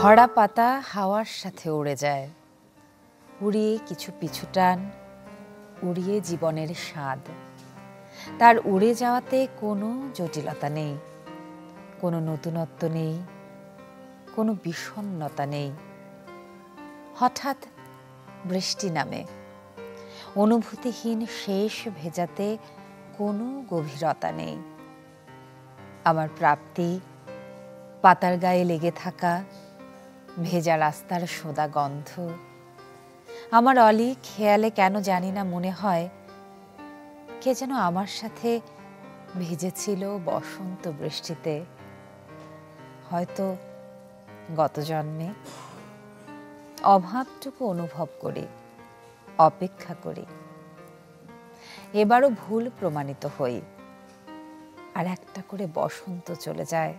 ঝরা পাতা হাওয়ার সাথে উড়ে যায়, উড়িয়ে কিছু পিছু টান, উড়িয়ে জীবনের স্বাদ। তার উড়ে যাওয়াতে কোনো জটিলতা নেই, কোনো নতুনত্ব নেই, কোনো বিষণ্ণতা নেই। হঠাৎ বৃষ্টি নামে, অনুভূতিহীন শেষ ভেজাতে কোনো গভীরতা নেই। আমার প্রাপ্তি পাতার গায়ে লেগে থাকা ভেজা রাস্তার সোদা গন্ধ। আমার অলি খেয়ালে কেন জানি না মনে হয় কে যেন আমার সাথে ভিজেছিল বসন্ত বৃষ্টিতে, হয়তো গত জন্মে। অভাবটুকু অনুভব করি, অপেক্ষা করি, এবারও ভুল প্রমাণিত হই। আর একটা করে বসন্ত চলে যায়,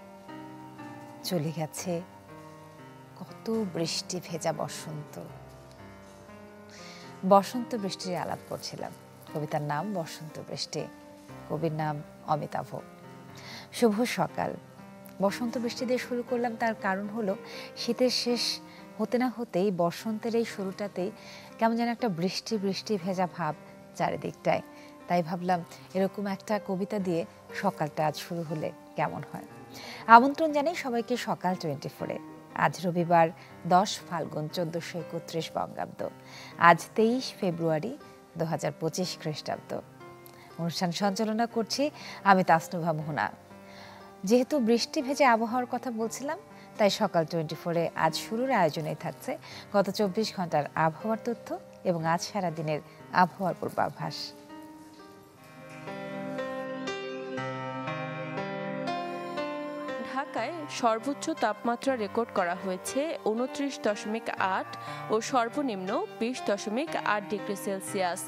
চলে গেছে কত বৃষ্টি ভেজা বসন্ত। বসন্ত বৃষ্টির আলাপ করছিলাম। কবিতার নাম বসন্ত বৃষ্টি, কবির নাম অমিতাভ। শুভ সকাল। বসন্ত বৃষ্টি দিয়ে শুরু করলাম, তার কারণ হলো শীতের শেষ হতে না হতেই বসন্তের এই শুরুটাতেই কেমন যেন একটা বৃষ্টি বৃষ্টি ভেজা ভাব চারিদিকটায়। তাই ভাবলাম এরকম একটা কবিতা দিয়ে সকালটা আজ শুরু হলে কেমন হয়। আমন্ত্রণ জানাই সবাইকে সকাল 24-এ। আজ রবিবার 10 ফাল্গুন 1431 বঙ্গাব্দ, আজ 23 ফেব্রুয়ারি 2025 খ্রিস্টাব্দ। অনুষ্ঠান সঞ্চালনা করছি আমি তাসনুভা মোহনা। যেহেতু বৃষ্টি ভেজে আবহাওয়ার কথা বলছিলাম, তাই সকাল 24-এ আজ শুরুর আয়োজনেই থাকছে গত 24 ঘন্টার আবহাওয়ার তথ্য এবং আজ সারাদিনের আবহাওয়ার পূর্বাভাস। ঢাকায় সর্বোচ্চ তাপমাত্রা রেকর্ড করা হয়েছে 29.8 ও সর্বনিম্ন 20.8 ডিগ্রি সেলসিয়াস।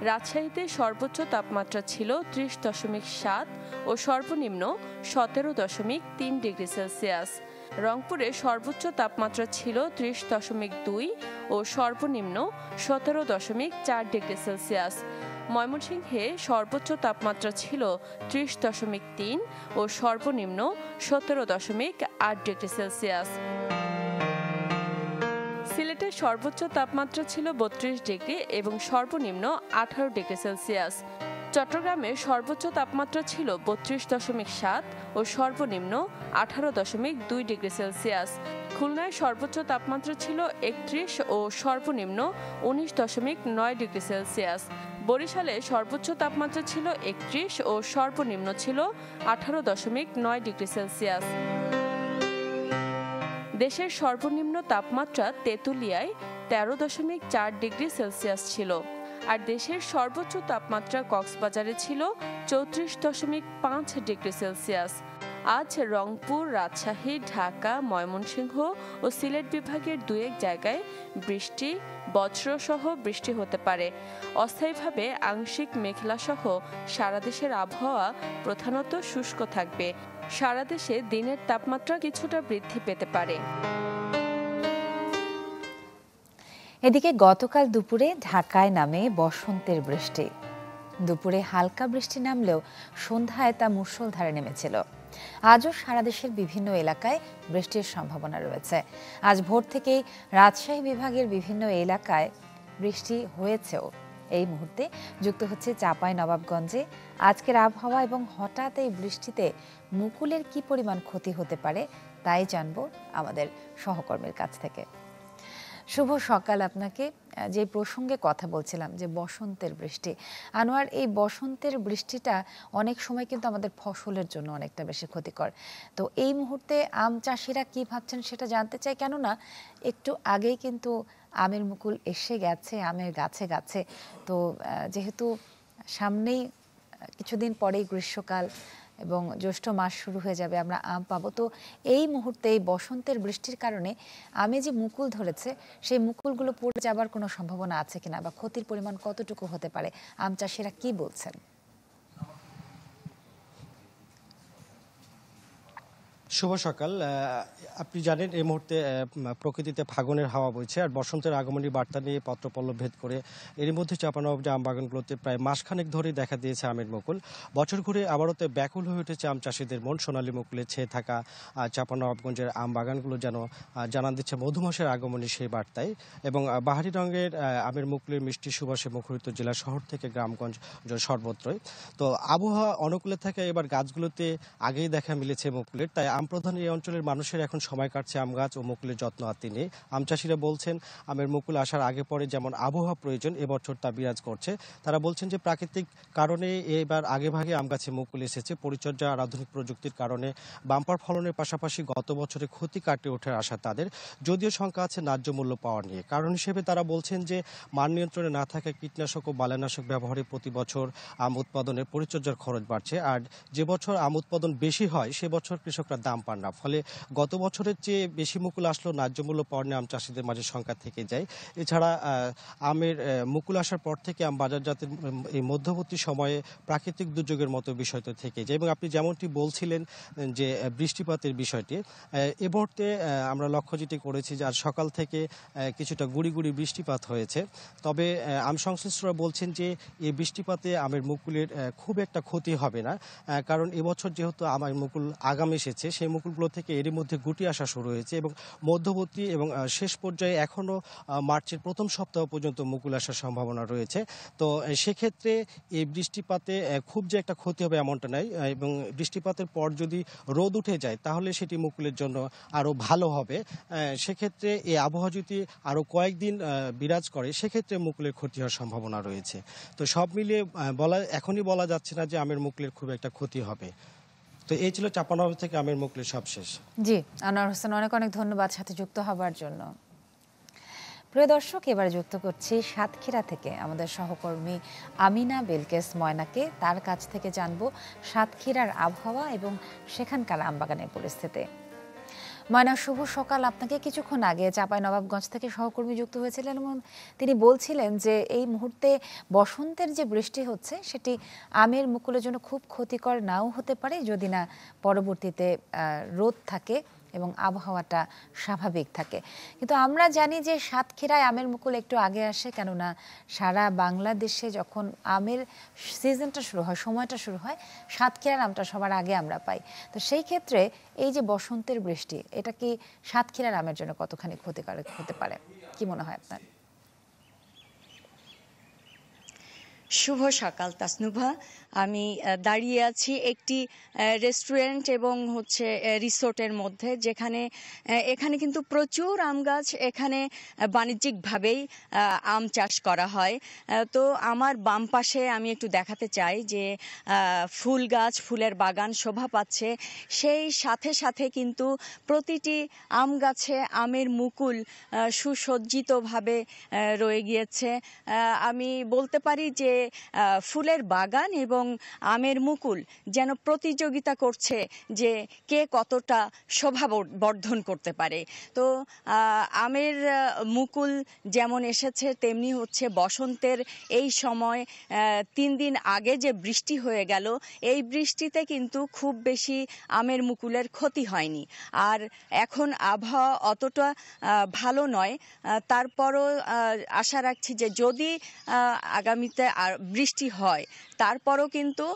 রাজশাহীতে সর্বোচ্চ তাপমাত্রা ছিল 30.7 ও সর্বনিম্ন 17.3 ডিগ্রি সেলসিয়াস। রংপুরে সর্বোচ্চ তাপমাত্রা ছিল 30.2 ও সর্বনিম্ন 17.4 ডিগ্রি সেলসিয়াস। ময়মনসিংহে সর্বোচ্চ তাপমাত্রা ছিল 30.3 ও সর্বনিম্ন 17.8 ডিগ্রি সেলসিয়াস। সিলেটের সর্বোচ্চ তাপমাত্রা ছিল 32 ডিগ্রি এবং সর্বনিম্ন 18 ডিগ্রি সেলসিয়াস। চট্টগ্রামে সর্বোচ্চ তাপমাত্রা ছিল 32.7 ও সর্বনিম্ন 18.2 ডিগ্রি সেলসিয়াস। খুলনায় সর্বোচ্চ তাপমাত্রা ছিল 31 ও সর্বনিম্ন 19.9 ডিগ্রি সেলসিয়াস। বরিশালে সর্বোচ্চ তাপমাত্রা ছিল 31 ও সর্বনিম্ন ছিল 18.9 ডিগ্রি সেলসিয়াস। দেশের সর্বনিম্ন তাপমাত্রা তেঁতুলিয়ায় 13.4 ডিগ্রি সেলসিয়াস ছিল, আর দেশের সর্বোচ্চ তাপমাত্রা কক্সবাজারে ছিল 34.5 ডিগ্রি সেলসিয়াস। আজ রংপুর, রাজশাহী, ঢাকা, ময়মনসিংহ ও সিলেট বিভাগের 2-1 জায়গায় বৃষ্টি, বজ্রসহ বৃষ্টি হতে পারে। অস্থায়ীভাবে আংশিক মেঘলাসহ সারা দেশের আবহাওয়া প্রধানত শুষ্ক থাকবে। সারা দেশে দিনের তাপমাত্রা কিছুটা বৃদ্ধি পেতে পারে। এদিকে গতকাল দুপুরে ঢাকায় নামে বসন্তের বৃষ্টি। দুপুরে হালকা বৃষ্টি নামলেও সন্ধ্যায় তা মুষলধারে নেমেছিল। আজও সারা দেশের বিভিন্ন এলাকায় বৃষ্টির সম্ভাবনা রয়েছে। আজ ভোর থেকেই রাজশাহী বিভাগের বিভিন্ন এলাকায় বৃষ্টি হয়েছেও। এই মুহূর্তে যুক্ত হচ্ছে চাঁপাইনবাবগঞ্জে। আজকের আবহাওয়া এবং হঠাৎ এই বৃষ্টিতে মুকুলের কি পরিমাণ ক্ষতি হতে পারে তাই জানবো আমাদের সহকর্মীর কাছ থেকে। শুভ সকাল আপনাকে। যে প্রসঙ্গে কথা বলছিলাম যে বসন্তের বৃষ্টি, আনোয়ার, এই বসন্তের বৃষ্টিটা অনেক সময় কিন্তু আমাদের ফসলের জন্য অনেকটা বেশি ক্ষতিকর। তো এই মুহূর্তে আম চাষিরা কি ভাবছেন সেটা জানতে চাই, কেননা একটু আগেই কিন্তু আমের মুকুল এসে গেছে আমের গাছে গাছে। তো যেহেতু সামনেই কিছুদিন পরেই গ্রীষ্মকাল এবং জ্যৈষ্ঠ মাস শুরু হয়ে যাবে, আমরা আম পাবো। তো এই মুহূর্তে এই বসন্তের বৃষ্টির কারণে আমে যে মুকুল ধরেছে সেই মুকুলগুলো পড়ে যাবার কোনো সম্ভাবনা আছে কিনা বা ক্ষতির পরিমাণ কতটুকু হতে পারে, আম চাষিরা কি বলছেন? শুভ সকাল। আপনি জানেন এই মুহূর্তে প্রকৃতিতে ফাগুনের হাওয়া বইছে, আর বসন্তের আগমনী বার্তা নিয়ে পত্রপল্লব ভেদ করে এরই মধ্যে চাঁপানবাবগঞ্জ আম বাগানগুলোতে প্রায় মাসখানেক ধরেই দেখা দিয়েছে আমের মুকুল। বছর ঘুরে আবারও ব্যাকুল হয়ে উঠেছে আম চাষিদের মন। সোনালী মুকুলে ছেয়ে থাকা চাঁপানবাবগঞ্জের আম বাগানগুলো যেন জানান দিচ্ছে মধুমাসের আগমনী সেই বার্তায়। এবং বাহারি রঙের আমের মুকুলের মিষ্টি সুবাসে মুখরিত জেলা শহর থেকে গ্রামগঞ্জ সর্বত্রই। তো আবহাওয়া অনুকূলে থাকে এবার গাছগুলোতে আগেই দেখা মিলেছে মুকুলের, তাই আম প্রধান এই অঞ্চলের মানুষের এখন সময় কাটছে আম গাছ ও মুকুলের যত্ন আত্তি নিয়ে। আম চাষিরা বলছেন আমের মুকুল আসার আগে পরে যেমন আবহাওয়া প্রয়োজন এবছর তা বিরাজ করছে। তারা বলছেন যে প্রাকৃতিক কারণে এবার আগে ভাগে আম গাছে মুকুল এসেছে, পরিচর্যা আর আধুনিক প্রযুক্তির কারণে বাম্পার ফলনের পাশাপাশি গত বছরে ক্ষতি কাটিয়ে ওঠার আশা তাদের। যদিও শঙ্কা আছে ন্যায্য মূল্য পাওয়া নিয়ে। কারণ হিসেবে তারা বলছেন যে মান নিয়ন্ত্রণে না থাকা কীটনাশক ও বালানাশক ব্যবহারে প্রতি বছর আম উৎপাদনের পরিচর্যার খরচ বাড়ছে, আর যে বছর আম উৎপাদন বেশি হয় সে বছর কৃষকরা দাম পান না। ফলে গত বছরের চেয়ে বেশি মুকুল আসলেও ন্যায্য মূল্য পাওয়া নিয়ে আম চাষিদের মাঝে শঙ্কা থেকে যায়। এছাড়া আমের মুকুল আসার পর থেকে আম বাজারজাতের এই মধ্যবর্তী সময়ে প্রাকৃতিক দুর্যোগের মতো বিষয় তো থেকে যায়। এবং আপনি যেমনটি বলছিলেন যে বৃষ্টিপাতের বিষয়টি, এ মুহূর্তে আমরা লক্ষ্য যেটি করেছি যে আজ সকাল থেকে কিছুটা গুড়ি গুড়ি বৃষ্টিপাত হয়েছে। তবে আম সংশ্লিষ্টরা বলছেন যে এই বৃষ্টিপাতে আমের মুকুলের খুব একটা ক্ষতি হবে না, কারণ এবছর যেহেতু আমের মুকুল আগাম এসেছে সেই মুকুলগুলো থেকে এরই মধ্যে গুটি আসা শুরু হয়েছে এবং মধ্যবর্তী এবং শেষ পর্যায়ে এখনও মার্চের প্রথম সপ্তাহ পর্যন্ত মুকুল আসার সম্ভাবনা রয়েছে। তো সেক্ষেত্রে এই বৃষ্টিপাতে খুব যে একটা ক্ষতি হবে এমনটা নয়, এবং বৃষ্টিপাতের পর যদি রোদ উঠে যায় তাহলে সেটি মুকুলের জন্য আরও ভালো হবে। সেক্ষেত্রে এই আবহাওয়া যদি আরও কয়েকদিন বিরাজ করে সেক্ষেত্রে মুকুলের ক্ষতি হওয়ার সম্ভাবনা রয়েছে। তো সব মিলিয়ে এখনই বলা যাচ্ছে না যে আমের মুকুলের খুব একটা ক্ষতি হবে। তো এই ছিল চাঁপানবাবগঞ্জ থেকে আমের মুকুলের সবশেষ। জি, আনোয়ার হোসেন, অনেক অনেক ধন্যবাদ সাথে যুক্ত হবার জন্য। প্রিয় দর্শক, এবার যুক্ত করছি সাতক্ষীরা থেকে আমাদের সহকর্মী আমিনা বিলকেস ময়নাকে। তার কাছ থেকে জানবো সাতক্ষীরার আবহাওয়া এবং সেখানকার আমবাগানের পরিস্থিতি। ময়না, শুভ সকাল। আপনাকে কিছুক্ষণ আগে চাঁপাইনবাবগঞ্জ থেকে সহকর্মী যুক্ত হয়েছিলেন এবং তিনি বলছিলেন যে এই মুহূর্তে বসন্তের যে বৃষ্টি হচ্ছে সেটি আমের মুকুলের জন্য খুব ক্ষতিকর নাও হতে পারে যদি না পরবর্তীতে রোদ থাকে এবং আবহাওয়াটা স্বাভাবিক থাকে। কিন্তু আমরা জানি যে সাতক্ষীরায় আমের মুকুল একটু আগে আসে, কেননা সারা বাংলাদেশে যখন আমের সিজনটা শুরু হয়, সময়টা শুরু হয়, সাতক্ষীরার আমটা সবার আগে আমরা পাই। তো সেই ক্ষেত্রে এই যে বসন্তের বৃষ্টি, এটা কি সাতক্ষীরার আমের জন্য কতখানি ক্ষতিকারক হতে পারে, কি মনে হয় আপনার? শুভ সকাল তাসনুভা। আমি দাঁড়িয়ে আছি একটি রেস্টুরেন্ট এবং রিসোর্টের মধ্যে, এখানে কিন্তু প্রচুর আম গাছ, এখানে বাণিজ্যিকভাবেই আম চাষ করা হয়। তো আমার বাম পাশে আমি একটু দেখাতে চাই যে ফুল গাছ, ফুলের বাগান শোভা পাচ্ছে। সেই সাথে সাথে কিন্তু প্রতিটি আম গাছে আমের মুকুল সুসজ্জিতভাবে রয়ে গিয়েছে। আমি বলতে পারি যে ফুলের বাগান এবং আমের মুকুল যেন প্রতিযোগিতা করছে যে কে কতটা শোভা বর্ধন করতে পারে। তো আমের মুকুল যেমন এসেছে তেমনি হচ্ছে বসন্তের এই সময় 3 দিন আগে যে বৃষ্টি হয়ে গেল, এই বৃষ্টিতে কিন্তু খুব বেশি আমের মুকুলের ক্ষতি হয়নি। আর এখন আবহাওয়া অতটা ভালো নয়, তারপরও আশা রাখছি যে যদি আগামীতে বৃষ্টি হয় তারপরও কিন্তু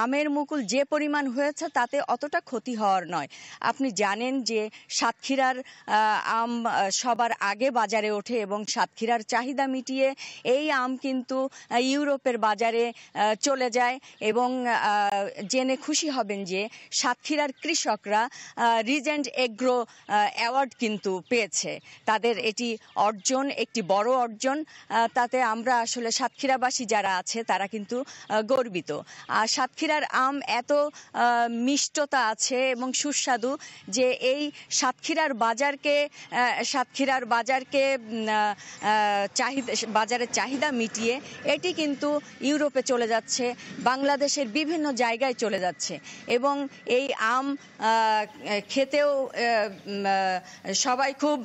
আমের মুকুল যে পরিমাণ হয়েছে তাতে অতটা ক্ষতি হওয়ার নয়। আপনি জানেন যে সাতক্ষীরার আম সবার আগে বাজারে ওঠে এবং সাতক্ষীরার চাহিদা মিটিয়ে এই আম কিন্তু ইউরোপের বাজারে চলে যায়। এবং জেনে খুশি হবেন যে সাতক্ষীরার কৃষকরা রিজেন্ট এগ্রো অ্যাওয়ার্ড কিন্তু পেয়েছে। তাদের এটি অর্জন, একটি বড় অর্জন। তাতে আমরা আসলে সাতক্ষীরাবাসী যারা আছে তারা কিন্তু গর্বিত। আর সাতক্ষীরার আম এত মিষ্টতা আছে এবং সুস্বাদু যে এই সাতক্ষীরার বাজারকে বাজারের চাহিদা মিটিয়ে এটি কিন্তু ইউরোপে চলে যাচ্ছে, বাংলাদেশের বিভিন্ন জায়গায় চলে যাচ্ছে। এবং এই আম খেতেও সবাই খুব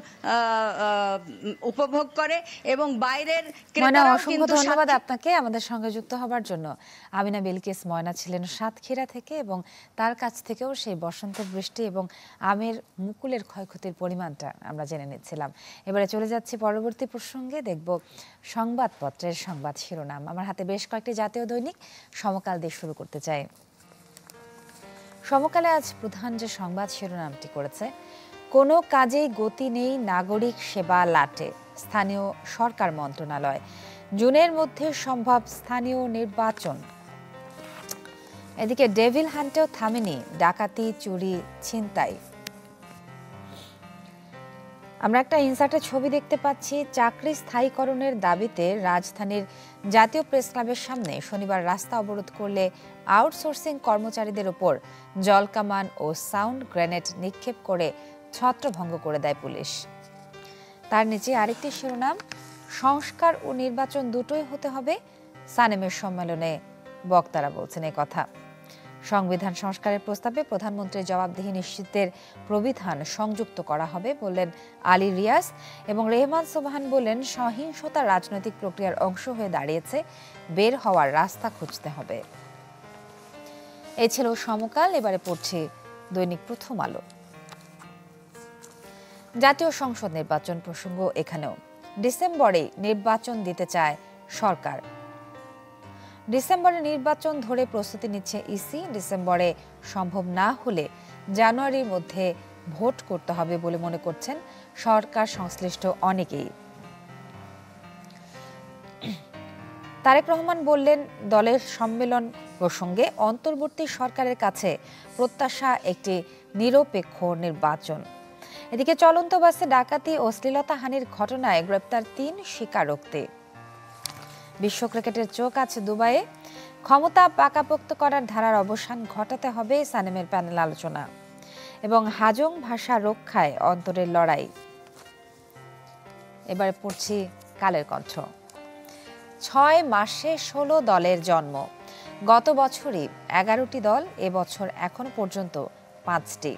উপভোগ করে এবং বাইরের ক্রেতারাও কিন্তু। ধন্যবাদ আপনাকে আমাদের সঙ্গে যুক্ত হবার নেওয়ার জন্য আমিনা বিলকিস ময়না ছিলেন সাতক্ষীরা থেকে এবং তার কাছ থেকেও সেই বসন্তের বৃষ্টি এবং আমের মুকুলের ক্ষয়ক্ষতির পরিমাণটা আমরা জেনে নিচ্ছিলাম। এবারে চলে যাচ্ছি পরবর্তী প্রসঙ্গে, দেখব সংবাদপত্রের সংবাদ শিরোনাম। আমার হাতে বেশ কয়েকটি জাতীয় দৈনিক, সমকাল দিয়ে শুরু করতে চাই। সমকালে আজ প্রধান যে সংবাদ শিরোনামটি করেছে, কোনো কাজেই গতি নেই, নাগরিক সেবা লাটে, স্থানীয় সরকার মন্ত্রণালয়, জুনের মধ্যে সম্ভব স্থানীয় নির্বাচন। এদিকে ডেভিল হান্টেও থামেনি ডাকাতি, চুরি, ছিনতাই। আমরা একটা ইনসার্টের ছবি দেখতে পাচ্ছি। চাকরি স্থায়ীকরণের দাবিতে রাজধানীর জাতীয় প্রেস ক্লাবের সামনে শনিবার রাস্তা অবরোধ করলে আউটসোর্সিং কর্মচারীদের উপর জলকামান ও সাউন্ড গ্রেনেড নিক্ষেপ করে ছত্রভঙ্গ করে দেয় পুলিশ। তার নিচে আরেকটি শিরোনাম, সংস্কার ও নির্বাচন দুটোই হতে হবে, সানেমের সম্মেলনে বক্তারা বলছেন এই কথা। সংবিধান সংস্কারের প্রস্তাবে প্রধানমন্ত্রীর জবাবদিহি নিশ্চিতের প্রবিধান সংযুক্ত করা হবে বললেন আলী রিয়াজ, এবং রেহমান সোবহান বললেন সহিংসতা রাজনৈতিক প্রক্রিয়ার অংশ হয়ে দাঁড়িয়েছে, বের হওয়ার রাস্তা খুঁজতে হবে। এই ছিল সমকাল। এবারে পড়ছি দৈনিক প্রথম আলো। জাতীয় সংসদ নির্বাচন প্রসঙ্গ এখানেও। ডিসেম্বরে নির্বাচন দিতে চায় সরকার। ডিসেম্বরে নির্বাচন ধরে প্রস্তুতি নিচ্ছে ইসি। ডিসেম্বরে সম্ভব না হলে জানুয়ারির মধ্যে ভোট করতে হবে বলে মনে করছেন সরকার সংশ্লিষ্ট অনেকেই। তারেক রহমান বললেন, দলের সম্মেলন প্রসঙ্গে অন্তর্বর্তী সরকারের কাছে প্রত্যাশা একটি নিরপেক্ষ নির্বাচন। এদিকে চলন্ত বাসে ডাকাতি ও শ্লীলতাহানির ঘটনায় গ্রেপ্তার ৩ স্বীকারোক্তি। বিশ্ব ক্রিকেটের চোখ আছে দুবাইয়ে, ক্ষমতা পাকাপোক্ত করার ধারার অবসান ঘটাতে হবে, সানেমের প্যানেল আলোচনা। এবং হাজং ভাষা রক্ষায় অন্তরের লড়াই। এবার পড়ছি কালের কণ্ঠ। ৬ মাসে ১৬ দলের জন্ম। গত বছরই ১১টি দল, এবছর এখনো পর্যন্ত 5টি।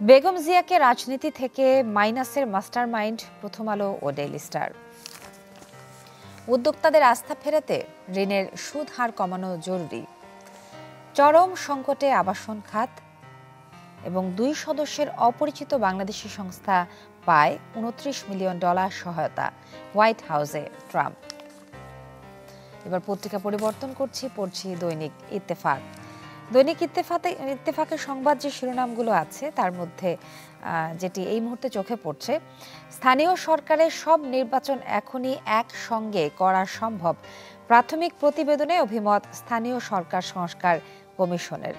বেগম জিয়াকে রাজনীতি থেকে মাইনাসের মাস্টারমাইন্ড, প্রথম আলো ও ডেইলি স্টার। উদ্যোক্তাদের আস্থা ফেরাতে ঋণের সুদ হার কমানো জরুরি। চরম সংকটে আবাসন খাত, এবং 2 সদস্যের অপরিচিত বাংলাদেশি সংস্থা পায় $29 মিলিয়ন সহায়তা, হোয়াইট হাউসে ট্রাম্প। এবার পত্রিকা পরিবর্তন করছি, পড়ছি দৈনিক ইত্তেফাক। দৈনিক ইত্তেফাকের সংবাদ যে শিরোনামগুলো আছে তার মধ্যে যেটি এই মুহূর্তে চোখে পড়ছে, স্থানীয় সরকারের সব নির্বাচন এখনই একসঙ্গে করা সম্ভব, প্রাথমিক প্রতিবেদনে অভিমত স্থানীয় সরকার সংস্কার কমিশনের।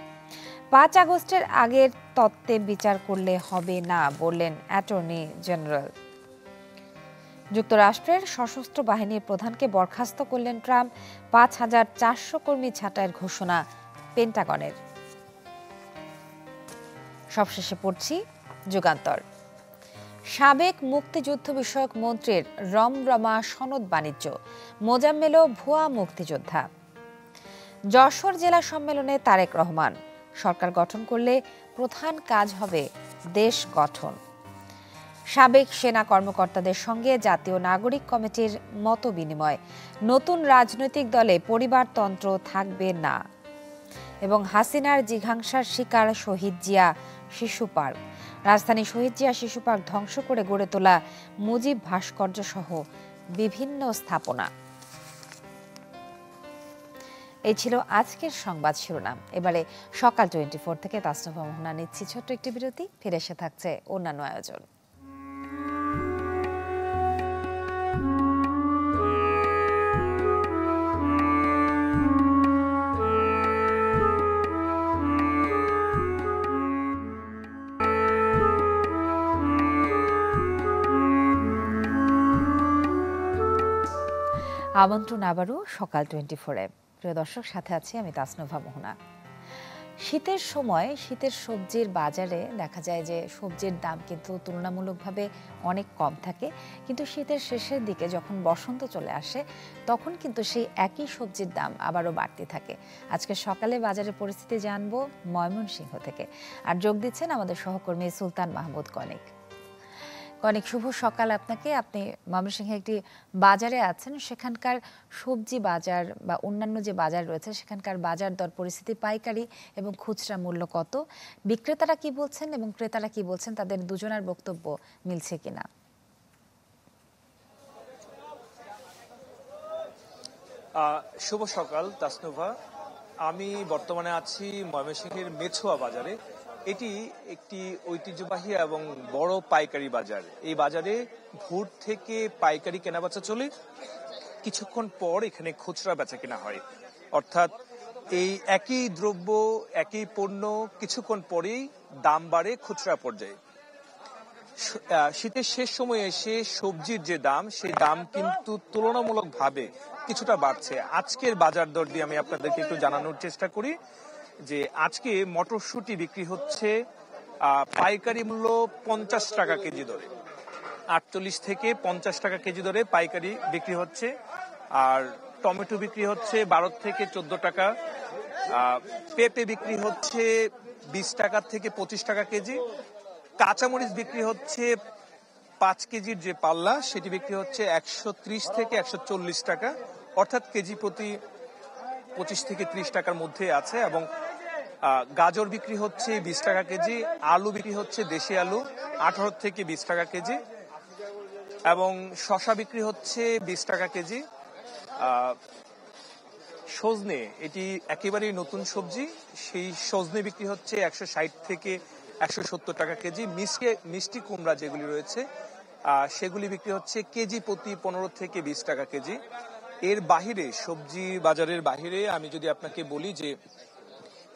5 আগস্টের আগের তত্ত্বে বিচার করলে হবে না বললেন অ্যাটর্নি জেনারেল। যুক্তরাষ্ট্রের সশস্ত্র বাহিনীর প্রধানকে বরখাস্ত করলেন ট্রাম্প। ৫,৪০০ কর্মী ছাঁটাইয়ের ঘোষণা পেন্টাগনের। সবশেষে পড়ছি যুগান্তর। সাবেক মুক্তিযুদ্ধ বিষয়ক মন্ত্রীর রমরমা সনদ বাণিজ্য, মোজাম্মেলও ভুয়া মুক্তিযোদ্ধা। যশোর জেলা সম্মেলনে তারেক রহমান, সরকার গঠন করলে প্রধান কাজ হবে দেশ গঠন। সাবেক সেনা কর্মকর্তাদের সঙ্গে জাতীয় নাগরিক কমিটির মত বিনিময়, নতুন রাজনৈতিক দলে পরিবারতন্ত্র থাকবে না। এবং হাসিনার জিঘাংসার শিকার শহীদ জিয়া শিশু পার্ক। রাজধানী শহীদ জিয়া শিশু পার্ক ধ্বংস করে গড়ে তোলা মুজিব ভাস্কর্য সহ বিভিন্ন স্থাপনা। এই ছিল আজকের সংবাদ শিরোনাম। এবারে সকাল 24 থেকে তাসনুভা মোহনা নিচ্ছি ছোট্ট একটি বিরতি, ফিরে এসে থাকছে অন্যান্য আয়োজন। আমন্ত্রণ আবারও সকাল 24-এ। প্রিয় দর্শক, সাথে আছি আমি তাসনুভা মোহনা। শীতের সময় শীতের সবজির বাজারে দেখা যায় যে সবজির দাম কিন্তু তুলনামূলকভাবে অনেক কম থাকে, কিন্তু শীতের শেষের দিকে যখন বসন্ত চলে আসে তখন কিন্তু সেই একই সবজির দাম আবারও বাড়তে থাকে। আজকে সকালে বাজারের পরিস্থিতি জানবো ময়মনসিংহ থেকে, আর যোগ দিচ্ছেন আমাদের সহকর্মী সুলতান মাহমুদ কনিক। অনেক শুভ সকাল আপনাকে। আপনি ময়মনসিংহে একটি বাজারে আছেন, সেখানকার সবজি বাজার বা অন্যান্য যে বাজার রয়েছে সেখানকার বাজার দর পরিস্থিতি, পাইকারি এবং খুচরা মূল্য কত, বিক্রেতারা কি বলছেন এবং ক্রেতারা কি বলছেন, তাদের দুজনের বক্তব্য মিলছে কিনা? শুভ সকাল তাসনুভা। আমি বর্তমানে আছি ময়মনসিংহের মেছুয়া বাজারে। এটি একটি ঐতিহ্যবাহী এবং বড় পাইকারি বাজার। এই বাজারে ভোর থেকে পাইকারি কেনাবেচা চলে, কিছুক্ষণ পর এখানে খুচরা বেচা কেনা হয়। অর্থাৎ এই একই দ্রব্য, একই পণ্য কিছুক্ষণ পরেই দাম বাড়ে খুচরা পর্যায়ে। শীতের শেষ সময়ে এসে সবজির যে দাম, সেই দাম কিন্তু তুলনামূলকভাবে কিছুটা বাড়ছে। আজকের বাজার দর দিয়ে আমি আপনাদেরকে একটু জানানোর চেষ্টা করি যে আজকে মটরশুঁটি বিক্রি হচ্ছে পাইকারি মূল্য 50 টাকা কেজি দরে, 48 থেকে 50 টাকা কেজি দরে পাইকারি বিক্রি হচ্ছে। আর টমেটো বিক্রি হচ্ছে 12 থেকে 14 টাকা, পেঁপে বিক্রি হচ্ছে 20 টাকা থেকে 25 টাকা কেজি, কাঁচামরিচ বিক্রি হচ্ছে 5 কেজির যে পাল্লা সেটি বিক্রি হচ্ছে 130 থেকে 140 টাকা, অর্থাৎ কেজি প্রতি 25 থেকে 30 টাকার মধ্যে আছে। এবং গাজর বিক্রি হচ্ছে 20 টাকা কেজি, আলু বিক্রি হচ্ছে দেশি আলু 18 থেকে 20 টাকা কেজি, এবং শসা বিক্রি হচ্ছে 20 টাকা কেজি। সজনে, এটি একেবারেই নতুন সবজি, সেই সজনে বিক্রি হচ্ছে 160 থেকে 170 টাকা কেজি। মিষ্টি কুমড়া যেগুলি রয়েছে সেগুলি বিক্রি হচ্ছে কেজি প্রতি 15 থেকে 20 টাকা কেজি। এর বাহিরে, সবজি বাজারের বাহিরে আমি যদি আপনাকে বলি যে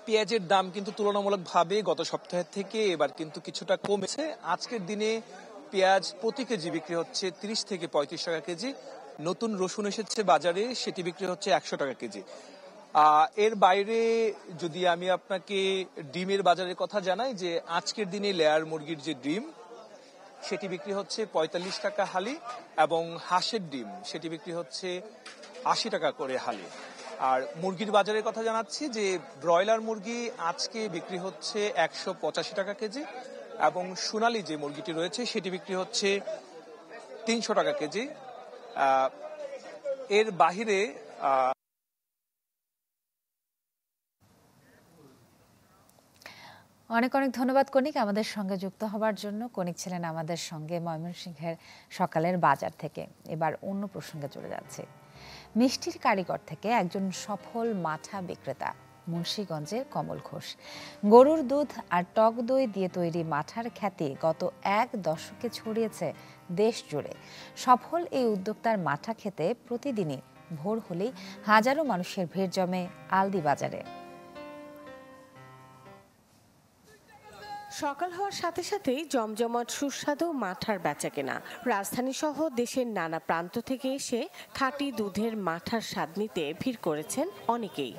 পেঁয়াজের দাম কিন্তু তুলনামূলকভাবে গত সপ্তাহের থেকে এবার কিন্তু কিছুটা কমেছে। আজকের দিনে পেঁয়াজ প্রতি কেজি বিক্রি হচ্ছে 30 থেকে 35 টাকা কেজি। নতুন রসুন এসেছে বাজারে, সেটি বিক্রি হচ্ছে 100 টাকা কেজি। এর বাইরে যদি আমি আপনাকে ডিমের বাজারের কথা জানাই, যে আজকের দিনে লেয়ার মুরগির যে ডিম সেটি বিক্রি হচ্ছে 45 টাকা হালি, এবং হাঁসের ডিম সেটি বিক্রি হচ্ছে 80 টাকা করে হালি। আর মুরগির বাজারের কথা জানাচ্ছি যে ব্রয়লার মুরগি আজকে বিক্রি হচ্ছে 185 টাকা কেজি, এবং সোনালী যে মুরগিটি রয়েছে সেটি বিক্রি হচ্ছে 300 টাকা কেজি। এর বাহিরে অনেক অনেক ধন্যবাদ কনিক আমাদের সঙ্গে যুক্ত হবার জন্য। কনিক ছিলেন আমাদের সঙ্গে ময়মনসিংহের সকালের বাজার থেকে। এবার অন্য প্রসঙ্গে চলে যাচ্ছে। মিষ্টির কারিগর থেকে একজন সফল মাঠা বিক্রেতা মুন্সিগঞ্জের কমল ঘোষ। গরুর দুধ আর টক দই দিয়ে তৈরি মাঠার খ্যাতি গত 1 দশকে ছড়িয়েছে দেশ জুড়ে। সফল এই উদ্যোক্তার মাঠা খেতে প্রতিদিনই ভোর হলেই হাজারো মানুষের ভিড় জমে আলদি বাজারে। সকাল হওয়ার সাথে সাথেই জমজমাট সুস্বাদু মাঠার বেচাকেনা। রাজধানী সহ দেশের নানা প্রান্ত থেকে এসে খাঁটি দুধের মাঠার স্বাদ নিতে ভিড় করেছেন অনেকেই।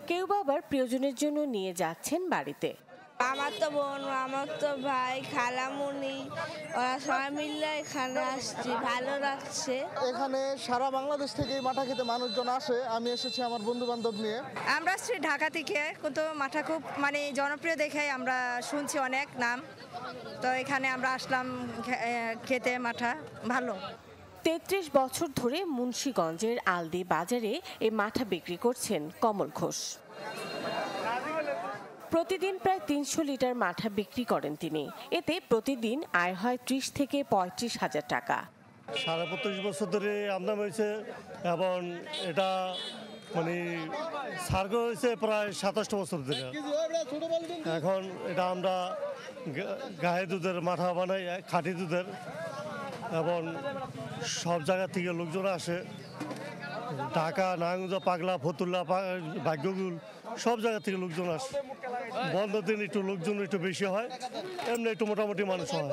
কেউ বা আবার প্রিয়জনের জন্য নিয়ে যাচ্ছেন বাড়িতে। আমার তো বোন, আমার তো ভাই, খালামুনি, ওরা সবাই মিলে এখানে আসছি, ভালো লাগছে। এখানে সারা বাংলাদেশ থেকে মাঠা খেতে মানুষজন আসে। আমি এসেছি আমার বন্ধু বান্ধব নিয়ে। আমরা আসছি ঢাকা থেকে, কিন্তু মাঠা খুব জনপ্রিয় দেখে আমরা শুনছি অনেক নাম, তো এখানে আমরা আসলাম খেতে। মাঠা ভালো। 33 বছর ধরে মুন্সিগঞ্জের আলদি বাজারে এই মাঠা বিক্রি করছেন কমল ঘোষ। প্রতিদিন প্রায় 300 লিটার মাঠা বিক্রি করেন তিনি। এতে প্রতিদিন আয় হয় 30 থেকে 35 হাজার টাকা। 35 বছর ধরে আমদানি হয়েছে, এবং এটা সার্গ হয়েছে প্রায় 27 বছর ধরে। এখন এটা আমরা গায়ে দুধের মাঠা বানাই, খাঁটি দুধের, এবং সব জায়গা থেকে লোকজন আসে। ঢাকা, নারায়ণগঞ্জ, পাগলা, ফতুল্লা, ভাগ্যকুল, সব জায়গা থেকে লোকজন আসে। বন্ধ দিন একটু লোকজন একটু বেশি হয়, এমনি একটু মোটামুটি মানুষ হয়।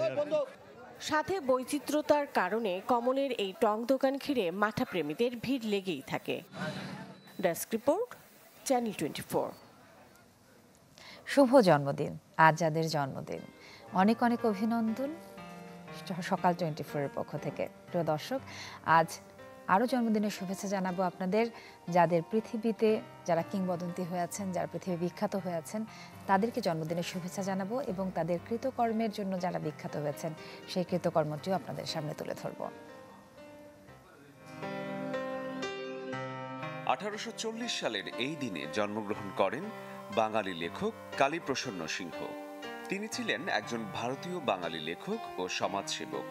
সাথে বৈচিত্র্যতার কারণে কমলের এই টং দোকান ঘিরে মাঠা প্রেমীদের ভিড় লেগেই থাকে। Desk report, channel 24। শুভ জন্মদিন আজ যাদের জন্মদিন, অনেক অনেক অভিনন্দন সকাল 24 এর পক্ষ থেকে। প্রিয় দর্শক, আজ আরও জন্মদিনের শুভেচ্ছা জানাবো আপনাদের, যাদের পৃথিবীতে যারা কিংবদন্তি হয়ে আছেন, যারা পৃথিবী বিখ্যাত হয়ে আছেন, তাদেরকে জন্মদিনের শুভেচ্ছা জানাবো এবং তাদের কৃতকর্মের জন্য যারা বিখ্যাত হয়েছেন সেই কৃতকর্মটিও আপনাদের সামনে তুলে ধরব। 1840 সালের এই দিনে জন্মগ্রহণ করেন বাঙালি লেখক কালীপ্রসন্ন সিংহ। তিনি ছিলেন একজন ভারতীয় বাঙালি লেখক ও সমাজসেবক।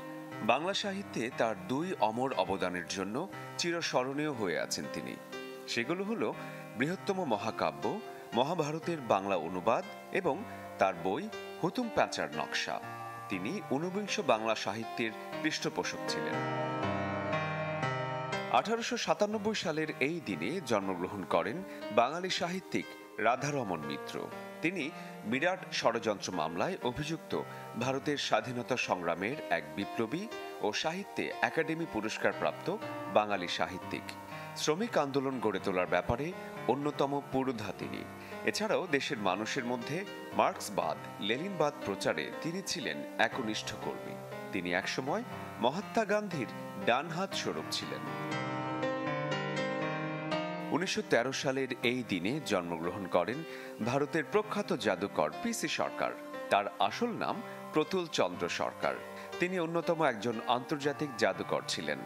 বাংলা সাহিত্যে তার 2 অমর অবদানের জন্য চিরস্মরণীয় হয়ে আছেন তিনি। সেগুলো হলো বৃহত্তম মহাকাব্য মহাভারতের বাংলা অনুবাদ এবং তার বই হুতুম প্যাঁচার নকশা। তিনি ঊনবিংশ বাংলা সাহিত্যের পৃষ্ঠপোষক ছিলেন। 1897 সালের এই দিনে জন্মগ্রহণ করেন বাঙালি সাহিত্যিক রাধারমণ মিত্র। তিনি বিরাট ষড়যন্ত্র মামলায় অভিযুক্ত ভারতের স্বাধীনতা সংগ্রামের এক বিপ্লবী ও সাহিত্যে একাডেমি পুরস্কার প্রাপ্ত বাঙালি সাহিত্যিক। শ্রমিক আন্দোলন গড়ে তোলার ব্যাপারে অন্যতম পুরোধা তিনি। এছাড়াও দেশের মানুষের মধ্যে মার্ক্সবাদ লেনিনবাদ প্রচারে তিনি ছিলেন একনিষ্ঠ কর্মী। তিনি একসময় মহাত্মা গান্ধীর ডানহাত স্বরূপ ছিলেন। 1913 সালের এই দিনে জন্মগ্রহণ করেন ভারতের প্রখ্যাত জাদুকর পিসি সরকার। তার আসল নাম প্রতুল চন্দ্র সরকার। তিনি অন্যতম একজন আন্তর্জাতিক জাদুকর ছিলেন,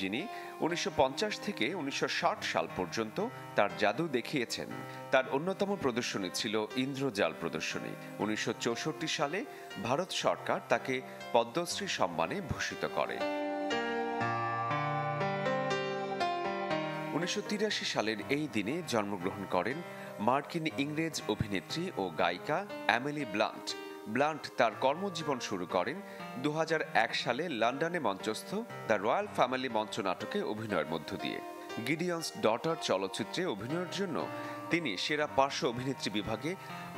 যিনি 1950 থেকে 1960 সাল পর্যন্ত তার জাদু দেখিয়েছেন। তার অন্যতম প্রদর্শনী ছিল ইন্দ্রজাল প্রদর্শনী। 1964 সালে ভারত সরকার তাকে পদ্মশ্রী সম্মানে ভূষিত করে। 1983 সালের এই দিনে জন্মগ্রহণ করেন মার্কিন ইংরেজ অভিনেত্রী ও গায়িকা এমিলি ব্লান্ট। ব্লান্ট তার কর্মজীবন শুরু করেন 2001 সালে লন্ডনে মঞ্চস্থ দ্য রয়্যাল ফ্যামিলি মঞ্চনাটকে অভিনয়ের মধ্য দিয়ে। গিডিয়ন্স ডটার চলচ্চিত্রে অভিনয়ের জন্য তিনি সেরা পার্শ্ব অভিনেত্রী বিভাগে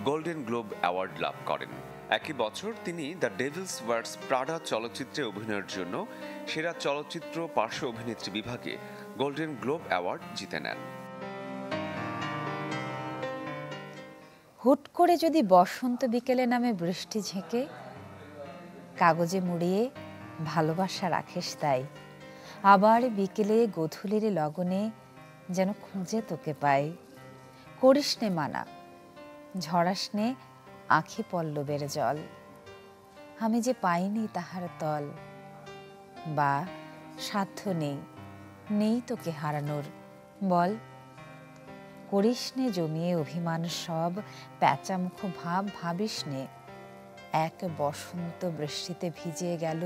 গোল্ডেন গ্লোব অ্যাওয়ার্ড লাভ করেন। একই বছর তিনি দ্য ডেভিলস ওয়ার্স প্রাডা চলচ্চিত্রে অভিনয়ের জন্য সেরা চলচ্চিত্র পার্শ্ব অভিনেত্রী বিভাগে গোল্ডেন গ্লোব অ্যাওয়ার্ড জিতে নেন। হুট করে যদি বসন্ত বিকেলে নামে বৃষ্টি ঝেঁকে, কাগজে মুড়িয়ে ভালোবাসা রাখিস তাই, আবার বিকেলে গধূলির লগনে যেন খুঁজে তোকে পাই। করিস নে মানা, ঝরাস নে আঁখি পল্লবের জল, আমি যে পাইনি তাহার তল, বা সাধ্য নেই নেই তোকে হারানোর বল। করিস নে জমিয়ে অভিমান সব, প্যাঁচামুখ ভাব ভাবিস নে, এক বসন্ত বৃষ্টিতে ভিজে গেল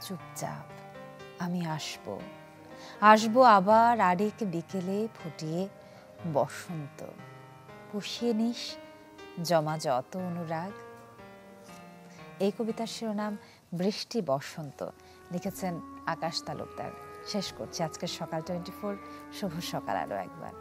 চুপচাপ, আমি আসবো আসবো আবার আরেক বিকেলে ফুটিয়ে বসন্ত। পুষিয়ে নিস জমা যত অনুরাগ। এই কবিতার শিরোনাম বৃষ্টি বসন্ত, লিখেছেন আকাশ তালুকদার। শেষ করছি আজকের সকাল 24। শুভ সকাল আরো একবার।